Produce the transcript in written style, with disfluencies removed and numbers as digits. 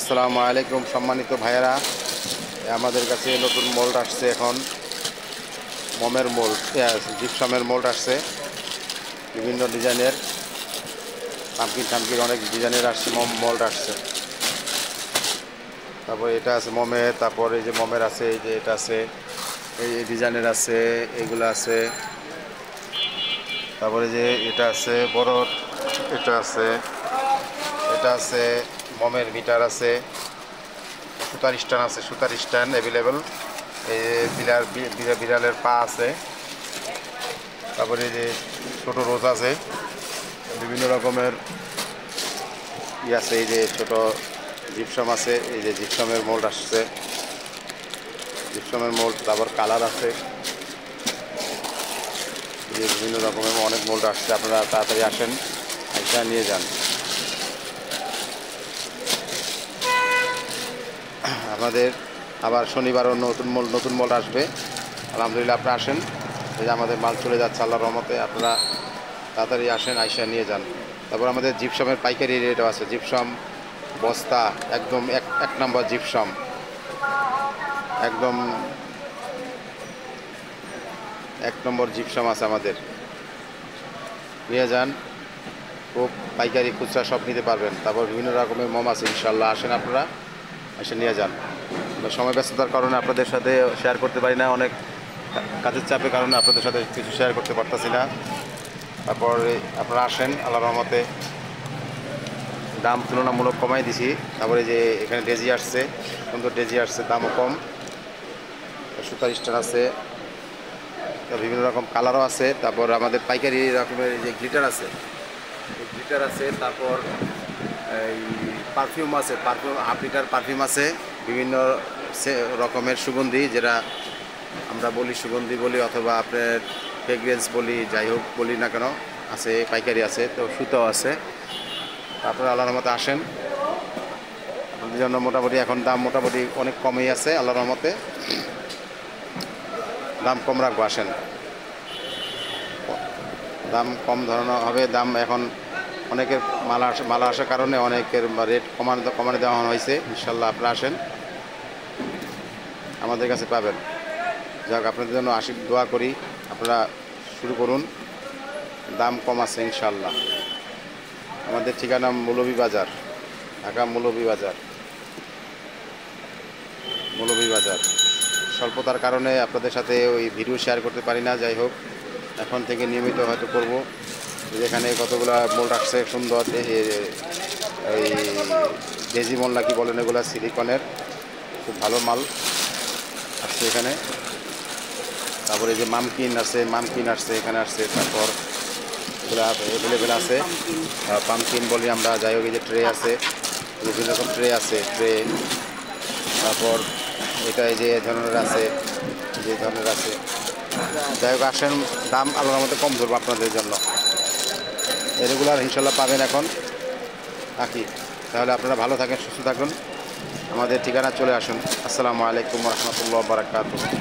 আসসালামু আলাইকুম সম্মানিত ভাইয়েরা, আমাদের কাছে নতুন মোল্ড আসছে। এখন মোমের মোল্ড, জিপসামের মোল্ড আসছে বিভিন্ন ডিজাইনের, পাম্পকিন অনেক ডিজাইনের আসছে, মোল্ড আসছে। তারপর এটা আছে মোমের, তারপর এই যে মোমের আছে, এই যে এটা আছে, এই ডিজাইনের আছে, এইগুলো আছে। তারপরে যে এটা আছে বড়, এটা আছে, এটা আছে মোমের মিটার আছে, সুতার স্ট্যান্ড আছে, সুতার স্ট্যান্ড অ্যাভেলেবেল। এই বিড়ালের পা আছে। তারপরে এই যে ছোটো রোজ আছে, বিভিন্ন রকমের আছে। এই যে ছোট জিপসাম আছে, এই যে জিপসামের মোল্ড আসছে, জিপসামের মোল্ড। তারপর কালার আছে, এই যে বিভিন্ন রকমের অনেক মোল্ড আসছে। আপনারা তাড়াতাড়ি আসেন, এটা নিয়ে যান। আমাদের আবার শনিবারও নতুন মোল্ড আসবে। আলহামদুলিল্লাহ, আপনারা আসেন। এই যে আমাদের মাল চলে যাচ্ছে আল্লাহর রহমতে। আপনারা তাড়াতাড়ি আসেন, আইসা নিয়ে যান। তারপর আমাদের জিপসামের পাইকারি রেটও আছে। জিপসাম বস্তা একদম এক নম্বর জিপসাম, একদম এক নম্বর জিপসাম আছে আমাদের। নিয়ে যান, খুব পাইকারি খুচরা সব নিতে পারবেন। তারপর বিভিন্ন রকমের মোম আছে, ইনশাল্লাহ আসেন, আপনারা এসে নিয়ে যান। সময় ব্যস্ততার কারণে আপনাদের সাথে শেয়ার করতে পারি না, অনেক কাজের চাপের কারণে আপনাদের সাথে কিছু শেয়ার করতে পারতেছি না। তারপর আপনারা আসেন, আল্লাহর রহমতে দাম তুলনামূলক কমাই দিছি। তারপরে যে এখানে ডেজি আসছে, সুন্দর ডেজি আসছে, দামও কম। সুতার স্টার আছে, বিভিন্ন রকম কালারও আছে। তারপর আমাদের পাইকারি রকমের যে গ্লিটার আছে, গ্লিটার আছে। তারপর এই পারফিউম আছে, পারফিউম হাফ লিটার পারফিউম আছে, বিভিন্ন রকমের সুগন্ধি, যেটা আমরা বলি সুগন্ধি বলি অথবা আপনার ফ্রেগ্রেন্স বলি, যাই হোক বলি না কেন, আছে, পাইকারি আছে। তো সুতাও আছে। তারপরে আল্লাহর রহমতে আসেন, আপনাদের জন্য মোটামুটি এখন দাম মোটামুটি অনেক কমই আছে। আল্লাহর রহমতে দাম কম রাখবো, আসেন। দাম কম ধরানো হবে। দাম এখন অনেকের মালা আসার কারণে অনেকের রেট কমানো দেওয়া হয়েছে। ইনশাল্লাহ আপনারা আসেন, আমাদের কাছে পাবেন। যাক, আপনাদের জন্য দোয়া করি, আপনারা শুরু করুন। দাম কম আছে ইনশাল্লাহ। আমাদের ঠিকানা মৌলভীবাজার, ঢাকা মৌলভীবাজার। স্বল্পতার কারণে আপনাদের সাথে ওই ভিডিও শেয়ার করতে পারি না। যাই হোক, এখন থেকে নিয়মিত হয়তো করব। যেখানে কতগুলো মোল্ড আসছে সুন্দর, এই ডেজি মোল্ড নাকি বলেন, এগুলো সিলিকনের খুব ভালো মাল আসছে এখানে। তারপরে যে মামকিন আসছে এখানে আসছে। তারপর এগুলো অ্যাভেলেবেল আছে, পাম্পকিন বলি আমরা। যাই হোক, এই যে ট্রে আছে, বিভিন্ন রকম ট্রে আছে, তারপর এটা এই যে ধরনের আছে, যাই হোক আসেন, দাম আলাদার মধ্যে কম ধরবো আপনাদের জন্য। রেগুলার ইনশাল্লাহ পাবেন। এখন রাখি, তাহলে আপনারা ভালো থাকেন, সুস্থ থাকুন। আমাদের ঠিকানা চলে আসুন। আসসালামু আলাইকুম ওয়া রাহমাতুল্লাহি ওয়া বারাকাতুহু।